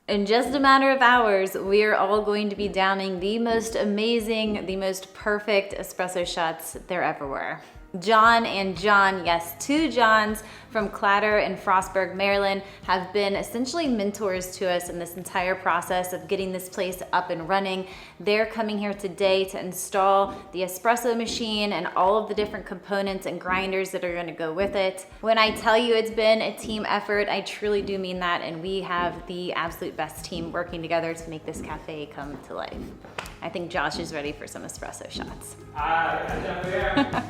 In just a matter of hours, we are all going to be downing the most amazing, the most perfect espresso shots there ever were. John and John, yes, two Johns from Clatter and Frostburg, Maryland, have been essentially mentors to us in this entire process of getting this place up and running. They're coming here today to install the espresso machine and all of the different components and grinders that are going to go with it. When I tell you it's been a team effort, I truly do mean that, and we have the absolute best team working together to make this cafe come to life. I think Josh is ready for some espresso shots. I definitely am.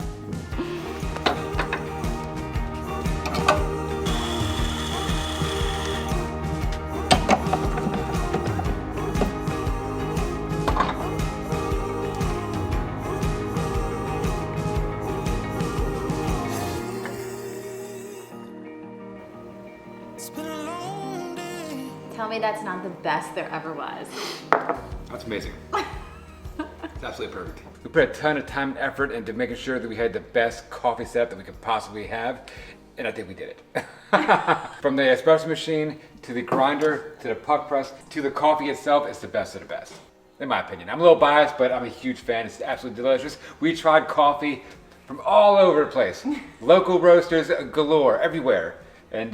Tell me that's not the best there ever was. That's amazing. It's absolutely perfect. We put a ton of time and effort into making sure that we had the best coffee setup that we could possibly have, and I think we did it. From the espresso machine, to the grinder, to the puck press, to the coffee itself, it's the best of the best. In my opinion. I'm a little biased, but I'm a huge fan. It's absolutely delicious. We tried coffee from all over the place. Local roasters galore, everywhere. And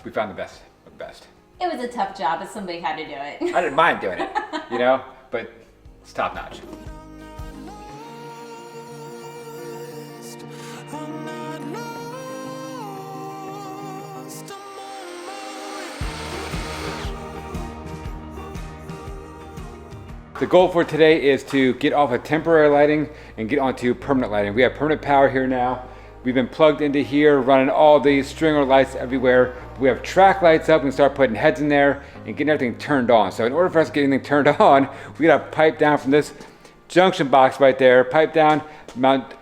we found the best of the best. It was a tough job, but somebody had to do it. I didn't mind doing it, you know, but it's top notch. The goal for today is to get off of temporary lighting and get onto permanent lighting. We have permanent power here now. We've been plugged into here, running all these stringer lights everywhere. We have track lights up and start putting heads in there and getting everything turned on. So in order for us to get anything turned on, we gotta pipe down from this junction box right there, pipe down, mount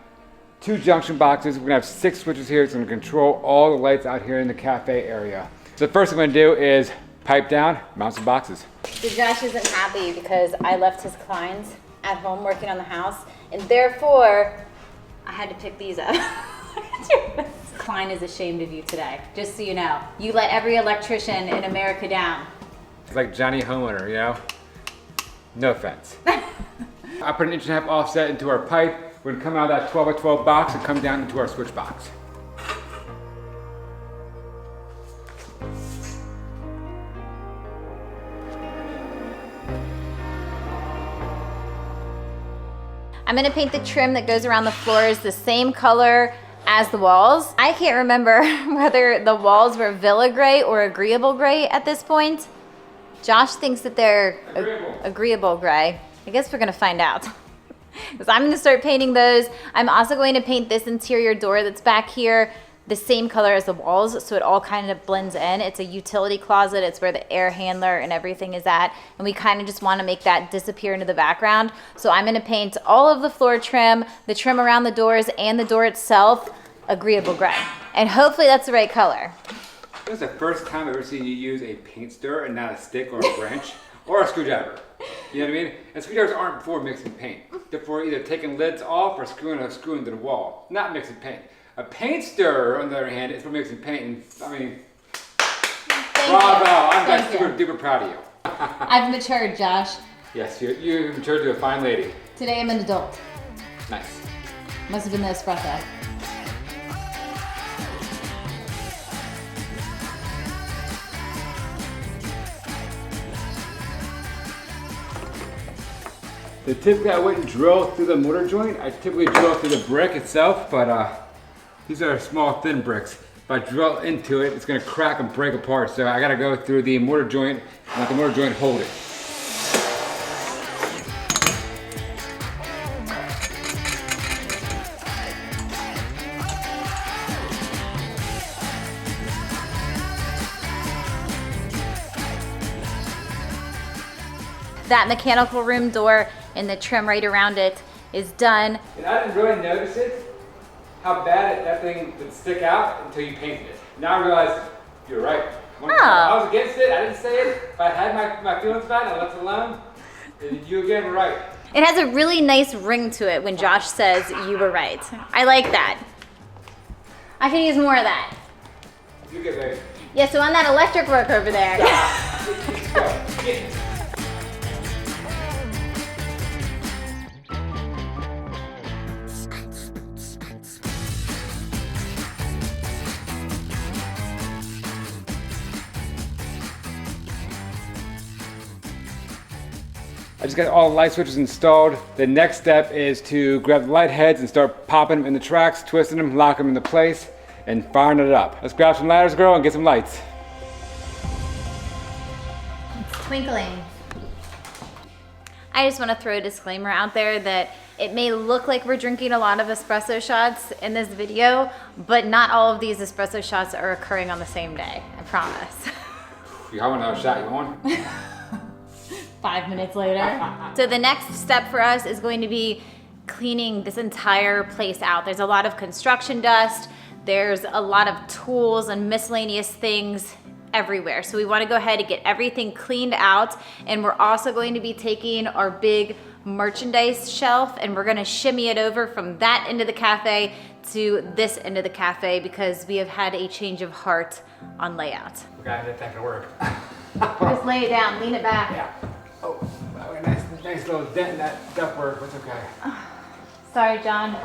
2 junction boxes. We're gonna have 6 switches here. It's gonna control all the lights out here in the cafe area. So the first thing I'm gonna do is pipe down, mount some boxes. So Josh isn't happy because I left his clients at home working on the house, and therefore I had to pick these up. Klein is ashamed of you today, just so you know. You let every electrician in America down. It's like Johnny Homeowner, you know? No offense. I put an 1.5 inch offset into our pipe. We're gonna come out of that 12 by 12 box and come down into our switch box. I'm gonna paint the trim that goes around the floors the same color as the walls. I can't remember whether the walls were Villa Gray or Agreeable Gray at this point. Josh thinks that they're agreeable Gray. I guess we're gonna find out. Because I'm gonna start painting those. I'm also going to paint this interior door that's back here the same color as the walls, so it all kind of blends in. It's a utility closet. It's where the air handler and everything is at, and we kind of just want to make that disappear into the background. So I'm going to paint all of the floor trim, the trim around the doors, and the door itself Agreeable Gray, and hopefully that's the right color. This is the first time I've ever seen you use a paint stirrer and not a stick or a wrench or a screwdriver. You know what I mean? And screwdrivers aren't for mixing paint. They're for either taking lids off or screwing a screw into the wall, not mixing paint. A paint stirrer, on the other hand, is for mixing paint, and I mean, bravo! I'm like super duper proud of you. I've matured, Josh. Yes, you've matured to a fine lady. Today I'm an adult. Nice. Must have been the espresso. So typically I wouldn't drill through the mortar joint. I typically drill through the brick itself, but these are small, thin bricks. If I drill into it, it's gonna crack and break apart. So I gotta go through the mortar joint and let the mortar joint hold it. That mechanical room door and the trim right around it is done. And I didn't really notice it, how bad that thing would stick out until you painted it. Now I realize you're right. I was against it, I didn't say it. If I had my feelings about it, I left it alone. And you again were right. It has a really nice ring to it when Josh says you were right. I like that. I can use more of that. You get ready. Yeah, so on that electric work over there. Let's go. Get it. I just got all the light switches installed. The next step is to grab the light heads and start popping them in the tracks, twisting them, locking them into place, and firing it up. Let's grab some ladders, girl, and get some lights. It's twinkling. I just want to throw a disclaimer out there that it may look like we're drinking a lot of espresso shots in this video, but not all of these espresso shots are occurring on the same day, I promise. You have another shot, you want? 5 minutes later. So the next step for us is going to be cleaning this entire place out. There's a lot of construction dust. There's a lot of tools and miscellaneous things everywhere. So we want to go ahead and get everything cleaned out. And we're also going to be taking our big merchandise shelf and we're going to shimmy it over from that end of the cafe to this end of the cafe because we have had a change of heart on layout. Okay, that's not gonna work. Just lay it down, lean it back. Yeah. Oh, wow, nice little dent in that ductwork, but it's okay. Sorry, John.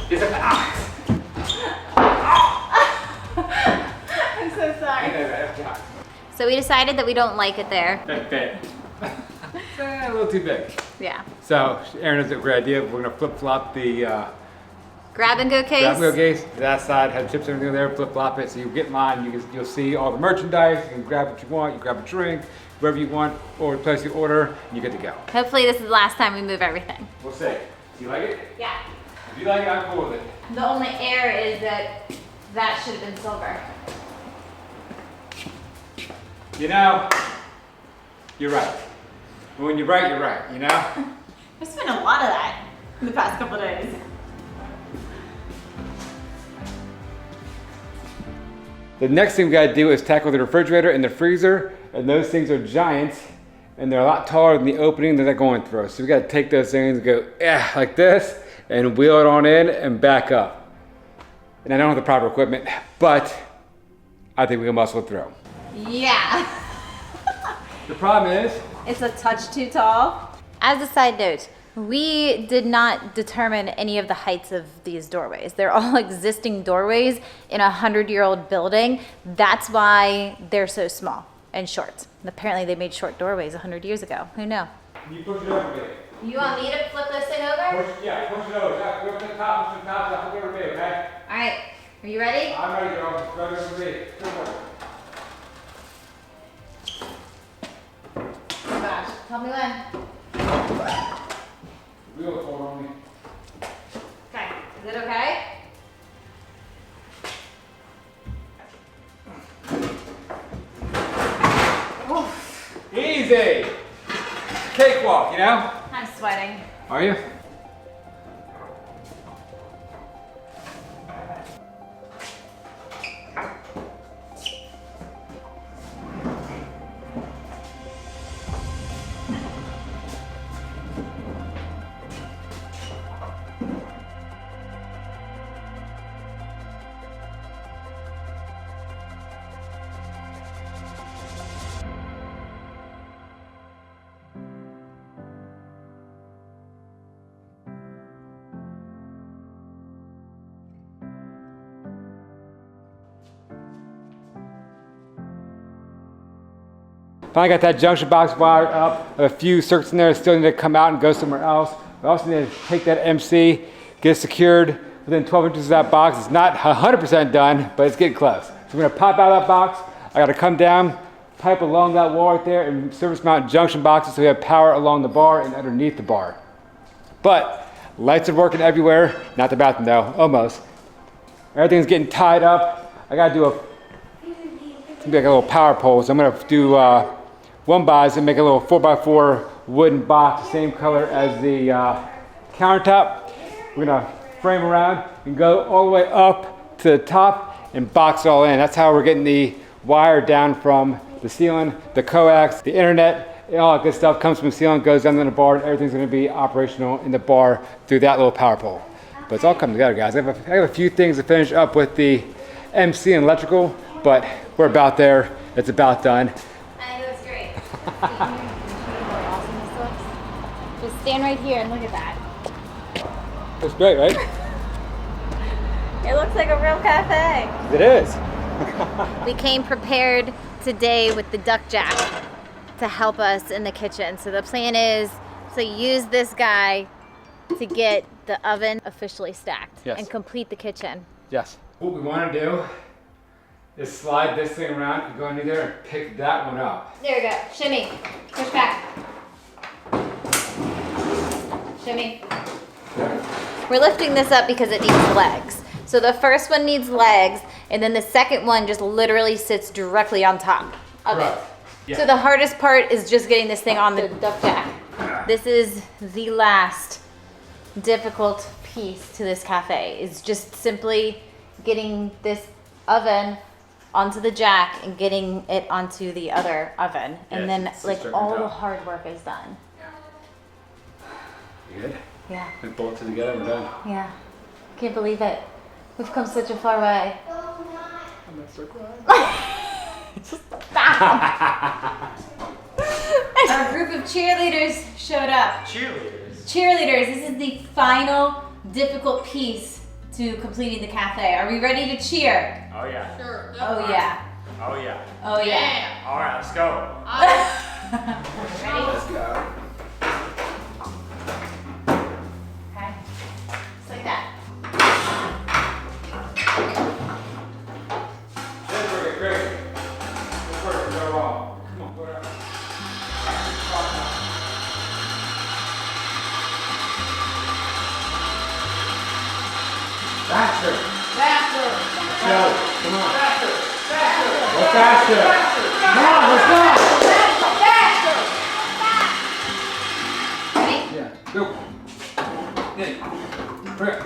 Is it eyes? I'm so sorry. So we decided that we don't like it there. That big. A little too big. Yeah. So Aaron has a great idea. We're gonna flip-flop the Grab and go case. grab wheel case. That side had chips and everything there. Flip-flop it so you get in line. You'll see all the merchandise. You can grab what you want. You grab a drink, wherever you want, or place the order. And you're good to go. Hopefully this is the last time we move everything. We'll see. Do you like it? Yeah. If you like it, I'm cool with it. The only error is that that should have been silver. You know, you're right. When you're right, you know? I spent a lot of that in the past couple of days. The next thing we gotta do is tackle the refrigerator and the freezer, and those things are giants, and they're a lot taller than the opening that they're going through. So we gotta take those things and go, like this, and wheel it on in and back up. And I don't have the proper equipment, but I think we can muscle it through. Yeah. The problem is, It's a touch too tall. As a side note, we did not determine any of the heights of these doorways. They're all existing doorways in a 100-year-old building. That's why they're so small and short. And apparently they made short doorways 100 years ago. Who knew? can you push it over a bit? You want me to flip this thing over? Push it over. Go to the top, flip it over a bit, okay? All right, are you ready? I'm ready, girl. Grab it over a bit. Go for it. Oh gosh, tell me when. Wheel it forward on me. Okay, is it okay? Easy. Cakewalk, you know? I'm sweating. Are you? Finally got that junction box wired up. A few circuits in there still need to come out and go somewhere else. We also need to take that MC, get it secured within 12 inches of that box. It's not 100% done, but it's getting close. So we're gonna pop out of that box. I gotta come down, pipe along that wall right there and surface mount junction boxes so we have power along the bar and underneath the bar. But lights are working everywhere. Not the bathroom though, almost. Everything's getting tied up. I gotta do it's gonna be like a little power pole. So I'm gonna do one buys and make a little 4x4 wooden box, the same color as the countertop. We're gonna frame around and go all the way up to the top and box it all in. That's how we're getting the wire down from the ceiling, the coax, the internet, all that good stuff comes from the ceiling, goes down to the bar, and everything's gonna be operational in the bar through that little power pole. But it's all coming together, guys. I have a few things to finish up with the MC and electrical, but we're about there. It's about done. I think it looks great. How awesome this looks. Just stand right here and look at that. Looks great, right? It looks like a real cafe. It is. We came prepared today with the duck jack to help us in the kitchen. So the plan is to use this guy to get the oven officially stacked Yes. and complete the kitchen. Yes. What we want to do is slide this thing around and go under there and pick that one up. There we go. Shimmy. Push back. Shimmy. We're lifting this up because it needs legs. So the first one needs legs, and then the second one just literally sits directly on top of it. Yeah. So the hardest part is just getting this thing on the duck jack. This is the last difficult piece to this cafe. Is just simply getting this oven onto the jack and getting it onto the other oven. And Yes, then it's like straight all on the top. hard work is done. You good? Yeah, We bolt it together and done. yeah. Can't believe it. We've come such a far way. I'm not so quiet. Our group of cheerleaders showed up. Cheerleaders. Cheerleaders, this is the final difficult piece to completing the cafe. Are we ready to cheer? Oh yeah. Sure. Oh yeah. Oh yeah. Oh yeah. All right, let's go. Ready? Let's go. Okay. Just like that. That's working great. It's working so well. Come on, put it up. Faster. Faster. Let's go. Come on. Faster. Faster. Go faster. Come on, let's go. Faster. Ready? Yeah. Go. Hey. Bring it.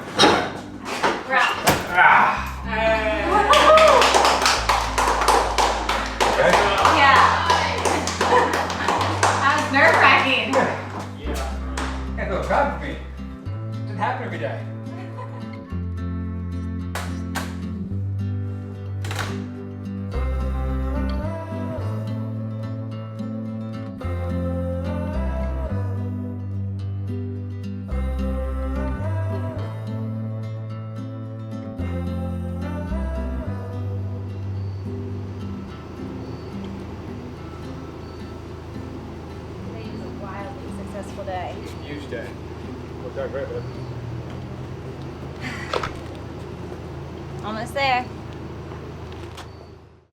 We're out. Ah. Okay. Yeah. That was nerve-wracking. Yeah. Yeah, no, proud of me. It doesn't happen every day. Today was a wildly successful day. Huge day. Worked out great, babe. Almost there.